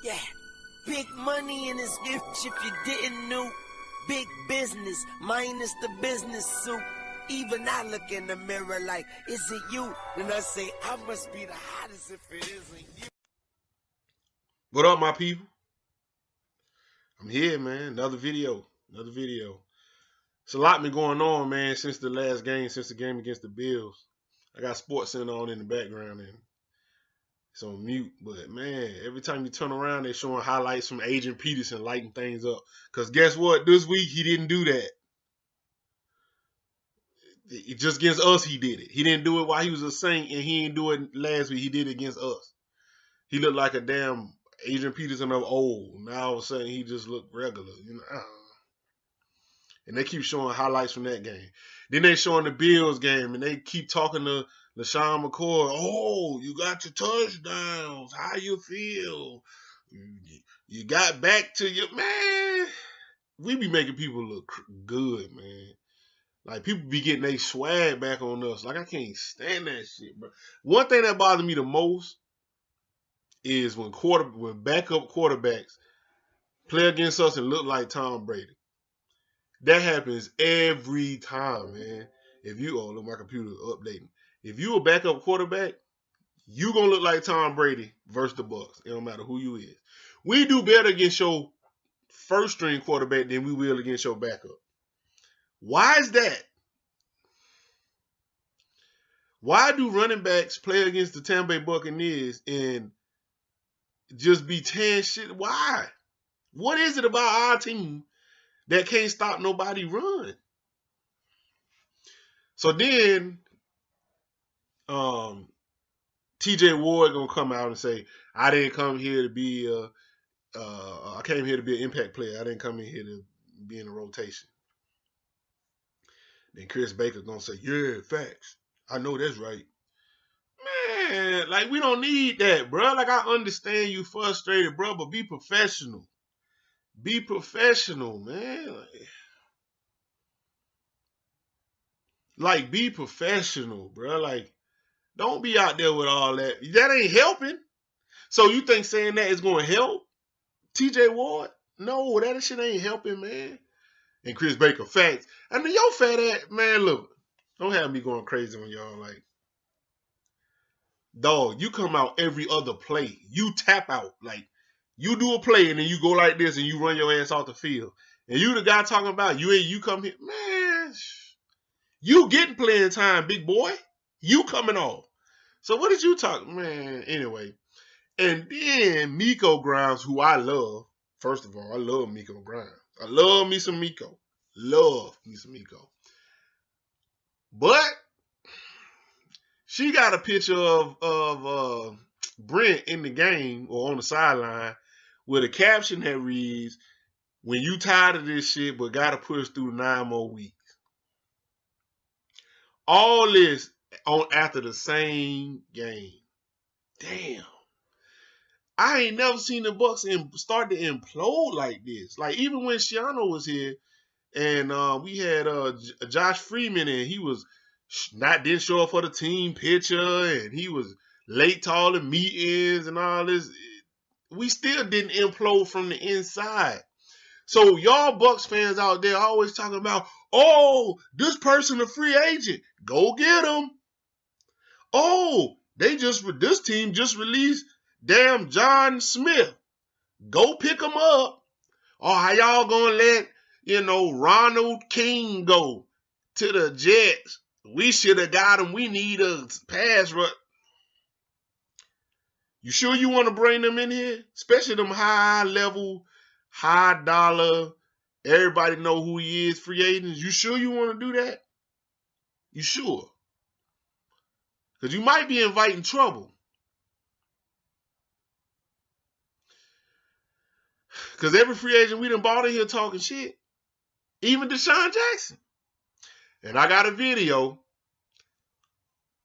Yeah, big money in this bitch if you didn't know. Big business minus the business suit. Even I look in the mirror like, is it you? And I say, I must be the hottest if it isn't you. What up, my people? I'm here, man. Another video. It's a lot been going on, man, since the last game, since the game against the Bills. I got Sports Center on in the background and it's on mute. But, man, every time you turn around, they're showing highlights from Adrian Peterson lighting things up. Because guess what? This week, he didn't do that. Just against us, he did it. He didn't do it while he was a Saint, and he didn't do it last week. He did it against us. He looked like a damn Adrian Peterson of old. Now all of a sudden, he just looked regular. You know, and they keep showing highlights from that game. Then they showing the Bills game, and they keep talking to LaShawn McCoy. Oh, you got your touchdowns. How you feel? You got back to your man. We be making people look good, man. Like, people be getting their swag back on us. Like, I can't stand that shit, bro. One thing that bothers me the most is when backup quarterbacks play against us and look like Tom Brady. That happens every time, man. Look, my computer updating. If you a backup quarterback, you gonna look like Tom Brady versus the Bucs. It don't matter who you is. We do better against your first string quarterback than we will against your backup. Why is that? Why do running backs play against the Tampa Bay Buccaneers and just be tearing shit? Why? What is it about our team that can't stop nobody run? So then TJ Ward gonna come out and say, I didn't come here to be I came here to be an impact player. I didn't come in here to be in a rotation. Then Chris Baker gonna say, yeah, facts. I know that's right. Man, like, we don't need that, bro. Like, I understand you frustrated, bro, but be professional. Be professional, man. Like, be professional, bro. Like, don't be out there with all that. That ain't helping. So you think saying that is going to help TJ Ward? No, that shit ain't helping, man. And Chris Baker, facts. I mean, your fat ass, man, look, don't have me going crazy on y'all. Like, dog, you come out every other play. You tap out. Like, you do a play and then you go like this and you run your ass off the field. And you the guy talking about you come here. Man, you getting playing time, big boy. You coming off. So what did you talk? Man, anyway. And then Miko Grimes, who I love. First of all, I love Miko Grimes. I love me some Miko. Love me some Miko. But she got a picture of Brent in the game or on the sideline with a caption that reads, when you tired of this shit but got to push through 9 more weeks. All this after the same game. Damn. I ain't never seen the Bucs start to implode like this. Like, even when Shiano was here and we had Josh Freeman and he was didn't show up for the team picture and he was late to all the meetings and all this, we still didn't implode from the inside. So y'all Bucs fans out there always talking about, oh, this person a free agent. Go get him. Oh, this team just released damn John Smith. Go pick him up. Or how y'all gonna let, Ronald King go to the Jets? We should have got him. We need a pass rush. You sure you want to bring them in here? Especially them high level, high dollar, everybody know who he is, free agents. You sure you want to do that? You sure? Because you might be inviting trouble. Because every free agent we done bought in here talking shit. Even Deshaun Jackson. And I got a video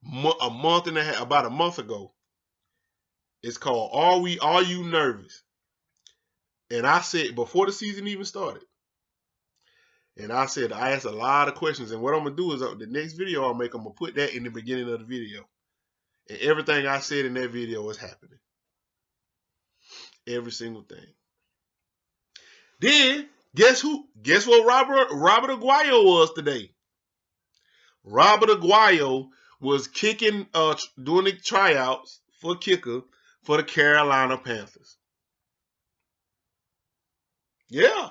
about a month ago. It's called Are You Nervous? And I said, before the season even started, and I said, I asked a lot of questions. And what I'm going to do is the next video I'll make, I'm going to put that in the beginning of the video. And everything I said in that video is happening. Every single thing. Then, guess who? Guess what Robert Aguayo was today? Robert Aguayo was kicking, doing the tryouts for kicker for the Carolina Panthers. Yeah.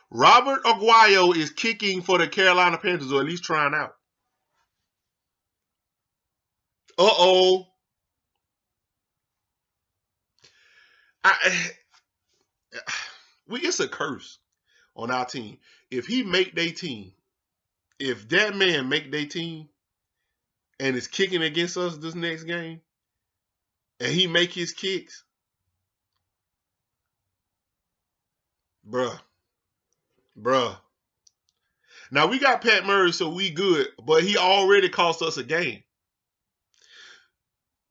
Robert Aguayo is kicking for the Carolina Panthers, or at least trying out. Uh-oh. It's a curse on our team. If he make their team, if that man make their team and is kicking against us this next game, and he make his kicks, bruh. Now we got Pat Murray, so we good, but he already cost us a game.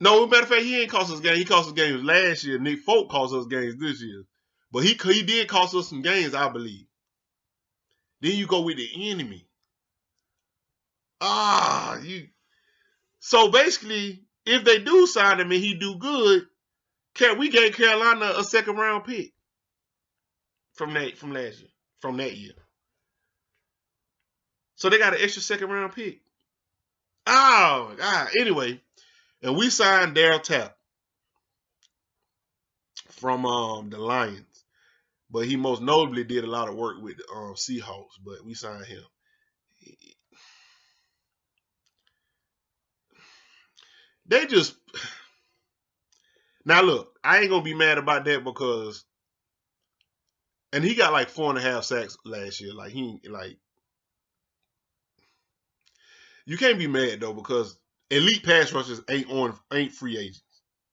No, matter of fact, he ain't cost us a game. He cost us games last year. Nick Folk cost us games this year. But he did cost us some games, I believe. Then you go with the enemy. So basically, if they do sign him and he do good, we gave Carolina a second round pick from last year, from that year. So they got an extra second round pick. Oh God. Anyway, and we signed Tapp from the Lions. But he most notably did a lot of work with the Seahawks, but we signed him. They just... Now, look, I ain't going to be mad about that because... And he got like 4.5 sacks last year. You can't be mad, though, because elite pass rushers ain't free agents.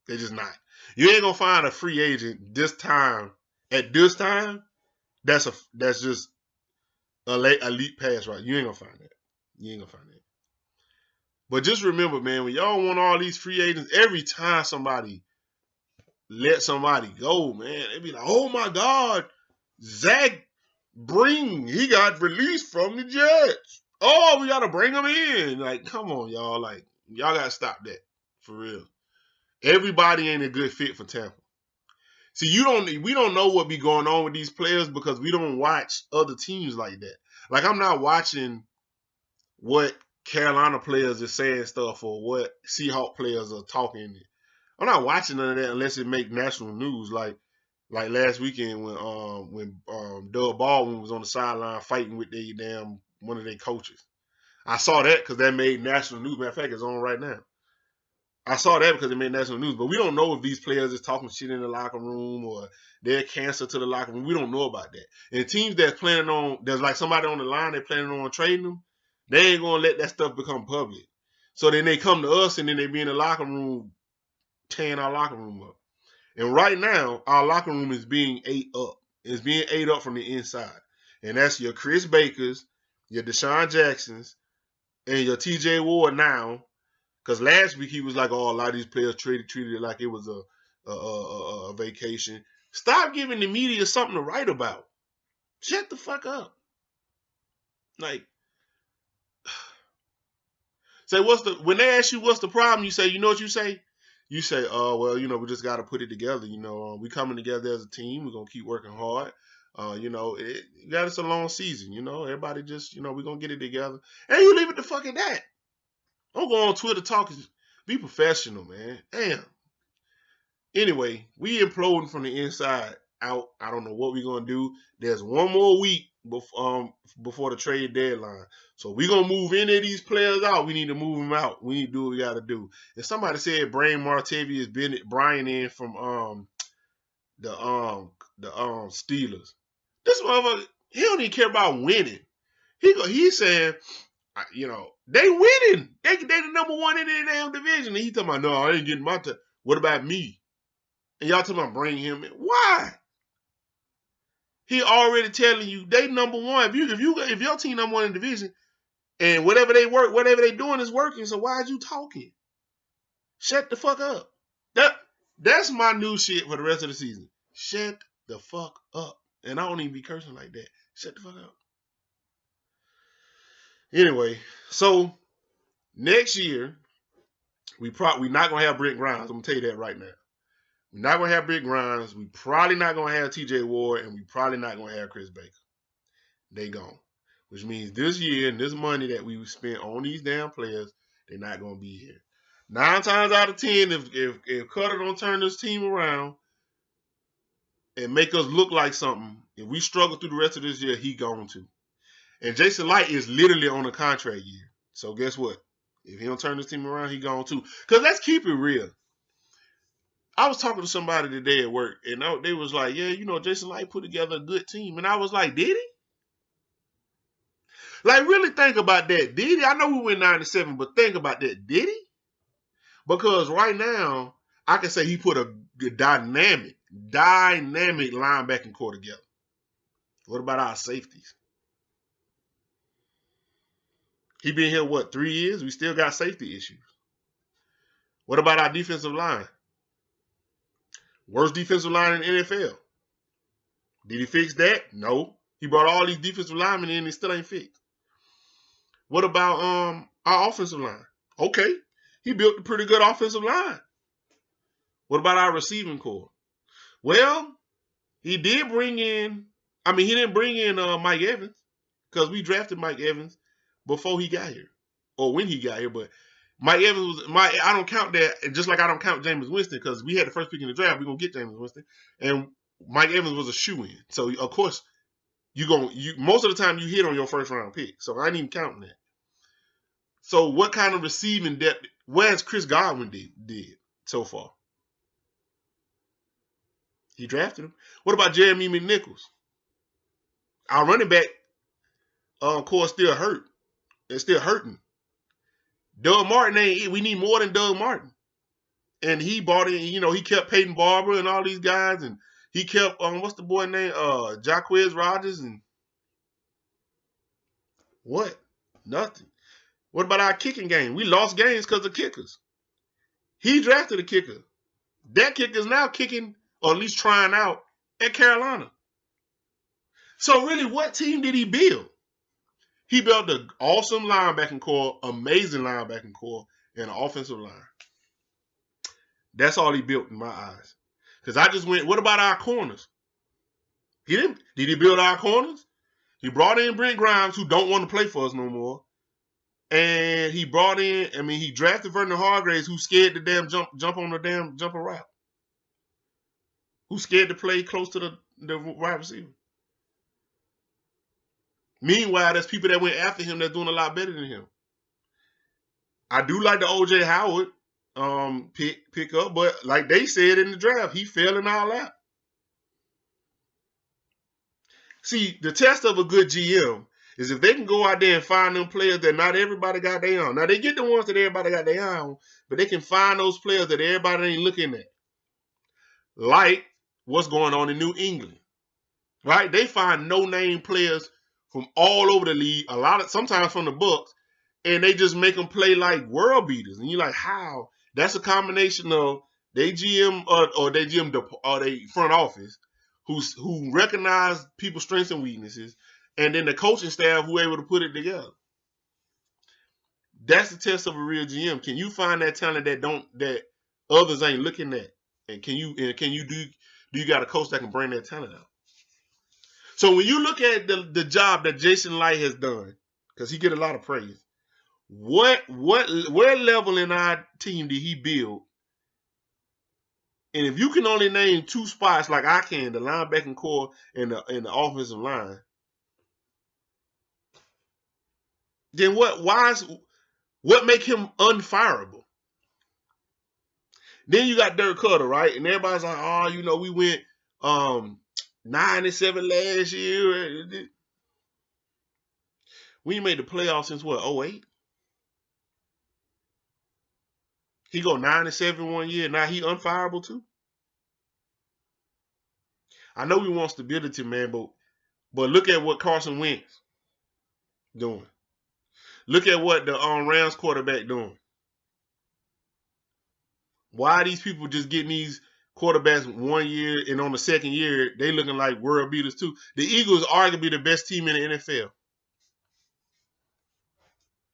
They're just not. You ain't going to find a free agent this time. At this time, that's just elite pass rush. You ain't gonna find that. But just remember, man, when y'all want all these free agents, every time somebody let somebody go, man, they be like, oh my God, Zach Bring, he got released from the Jets. Oh, we gotta bring him in. Like, come on, y'all. Like, y'all gotta stop that. For real. Everybody ain't a good fit for Tampa. See, we don't know what be going on with these players because we don't watch other teams like that. Like, I'm not watching what Carolina players are saying stuff or what Seahawk players are talking. I'm not watching none of that unless it make national news. Like last weekend when Doug Baldwin was on the sideline fighting with one of their coaches. I saw that because that made national news. Matter of fact, it's on right now. I saw that because it made national news, but we don't know if these players is talking shit in the locker room or they're cancer to the locker room. We don't know about that. And teams that's planning on, there's like somebody on the line they're planning on trading them, they ain't going to let that stuff become public. So then they come to us and then they be in the locker room tearing our locker room up. And right now, our locker room is being ate up. It's being ate up from the inside. And that's your Chris Bakers, your Deshaun Jacksons, and your TJ Ward now. Because last week he was like, oh, a lot of these players treated it like it was a vacation. Stop giving the media something to write about. Shut the fuck up. Like, say when they ask you what's the problem, you say, you know what you say? You say, oh, well, we just got to put it together. We coming together as a team. We're going to keep working hard. It's a long season. Everybody just, we're going to get it together. And you leave it the fuck at that. Don't go on Twitter talking. Be professional, man. Damn. Anyway, we imploding from the inside out. I don't know what we're going to do. There's one more week before the trade deadline. So we're going to move any of these players out. We need to move them out. We need to do what we got to do. And somebody said Brain Martavius Brian in from the Steelers. This motherfucker, he don't even care about winning. He's saying, they winning. They the number one in their damn division. And he talking about, no, I ain't getting my time. What about me? And y'all talking about bring him in. Why? He already telling you they number one. If your team number one in the division and whatever they doing is working, so why is you talking? Shut the fuck up. That's my new shit for the rest of the season. Shut the fuck up. And I don't even be cursing like that. Shut the fuck up. Anyway, so next year, we're not going to have Brent Grimes. I'm going to tell you that right now. We're not going to have Big Grimes. We probably not going to have TJ Ward, and we probably not going to have Chris Baker. They gone. Which means this year and this money that we spent on these damn players, they're not going to be here. 9 times out of 10, if Cutter don't turn this team around and make us look like something, if we struggle through the rest of this year, he going to. And Jason Light is literally on a contract year. So guess what? If he don't turn this team around, he gone too. Because let's keep it real. I was talking to somebody today at work, and they was like, yeah, Jason Light put together a good team. And I was like, did he? Like, really think about that. Did he? I know we went 9-7, but think about that. Did he? Because right now, I can say he put a dynamic linebacking core together. What about our safeties? He been here, 3 years? We still got safety issues. What about our defensive line? Worst defensive line in the NFL. Did he fix that? No. He brought all these defensive linemen in and still ain't fixed. What about our offensive line? Okay. He built a pretty good offensive line. What about our receiving core? Well, he did bring in, he didn't bring in Mike Evans because we drafted Mike Evans before he got here or when he got here. But Mike Evans I don't count that, just like I don't count Jameis Winston because we had the first pick in the draft. We're going to get Jameis Winston. And Mike Evans was a shoo-in. So, of course, most of the time you hit on your first round pick. So I ain't even counting that. So what kind of receiving depth, where's Chris Godwin did so far? He drafted him. What about Jeremy McNichols? Our running back core still hurt. It's still hurting. Doug Martin we need more than Doug Martin. And he bought in, he kept Peyton Barber and all these guys, and he kept what's the boy name? Jacquizz Rodgers and what? Nothing. What about our kicking game? We lost games because of kickers. He drafted a kicker. That kicker is now kicking, or at least trying out, at Carolina. So really, what team did he build? He built an awesome linebacking core, amazing linebacking core, and an offensive line. That's all he built in my eyes. Because I just went, what about our corners? He didn't. Did he build our corners? He brought in Brent Grimes, who don't want to play for us no more. And he brought in, he drafted Vernon Hargraves, who's scared to damn jump on the damn jumper route. Who's scared to play close to the wide receiver. Meanwhile, there's people that went after him that's doing a lot better than him. I do like the O.J. Howard pick up, but like they said in the draft, he fell in our lap. See, the test of a good GM is if they can go out there and find them players that not everybody got their own. Now, they get the ones that everybody got their own, but they can find those players that everybody ain't looking at. Like what's going on in New England, right? They find no-name players from all over the league, sometimes from the Bucs, and they just make them play like world beaters. And you're like, how? That's a combination of they GM or they GM or they front office who recognize people's strengths and weaknesses, and then the coaching staff who are able to put it together. That's the test of a real GM. Can you find that talent that others ain't looking at? And do you got a coach that can bring that talent out? So when you look at the job that Jason Light has done, because he get a lot of praise, where level in our team did he build? And if you can only name 2 spots like I can, the linebacking core and the offensive line, then what make him unfireable? Then you got Dirk Cutter, right? And everybody's like, oh, we went 9-7 last year. We made the playoffs since what, 2008? He go 9-7 one year. Now he unfireable too. I know we want stability, man, but look at what Carson Wentz doing. Look at what the Rams quarterback doing. Why are these people just getting these quarterbacks 1 year and on the second year they looking like world beaters too? The Eagles are arguably the best team in the NFL.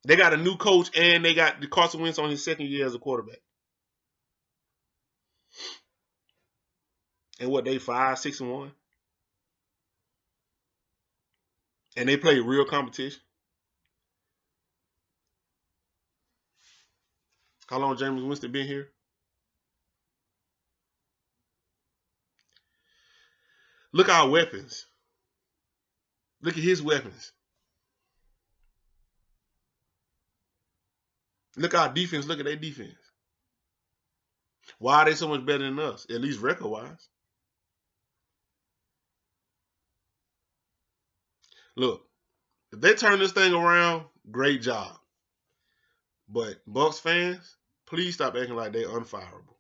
They got a new coach and they got Carson Wentz on his second year as a quarterback. And what, they 5-6-1? And they play real competition. How long Jameis Winston been here? Look at our weapons. Look at his weapons. Look at our defense. Look at their defense. Why are they so much better than us? At least record-wise. Look, if they turn this thing around, great job. But Bucs fans, please stop acting like they're unfireable.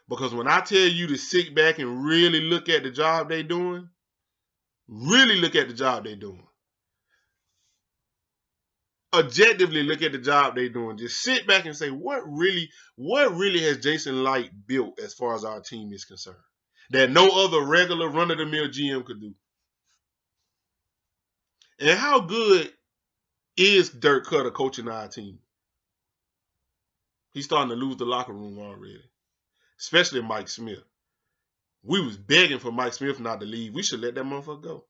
Because when I tell you to sit back and really look at the job they're doing, objectively look at the job they're doing. Just sit back and say, what really has Jason Light built as far as our team is concerned that no other regular run-of-the-mill GM could do? And how good is Dirk Cutter coaching our team? He's starting to lose the locker room already, especially Mike Smith. We was begging for Mike Smith not to leave. We should let that motherfucker go.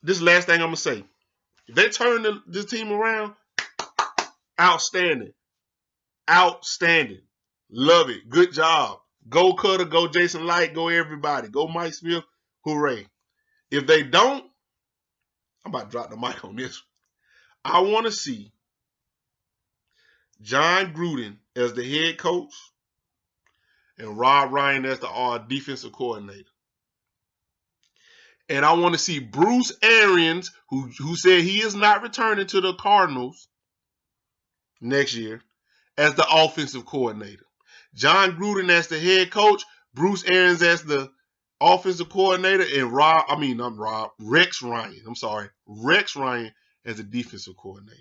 This is the last thing I'm going to say. If they turn this team around, outstanding. Outstanding. Love it. Good job. Go Cutter, go Jason Light, go everybody. Go Mike Smith. Hooray. If they don't, I'm about to drop the mic on this one. I want to see John Gruden as the head coach and Rob Ryan as the defensive coordinator. And I want to see Bruce Arians, who said he is not returning to the Cardinals next year, as the offensive coordinator. John Gruden as the head coach, Bruce Arians as the offensive coordinator, and Rex Ryan as the defensive coordinator.